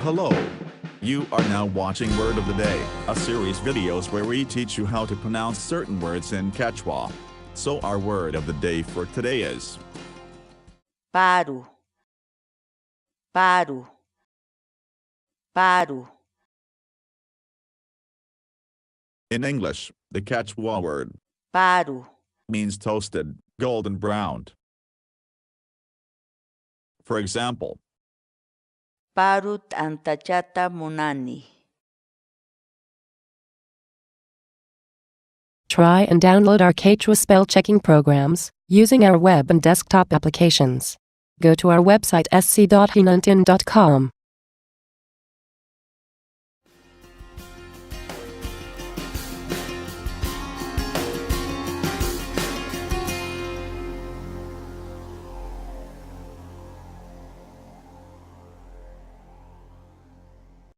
Hello. You are now watching Word of the Day, a series videos where we teach you how to pronounce certain words in Quechua. So our word of the day for today is Paru, Paru, Paru. in English. The Quechua word Paru, means toasted, golden browned. For example, Paru antachata munani. Try and download our Quechua spell checking programs using our web and desktop applications. Go to our website sc.hinantin.com.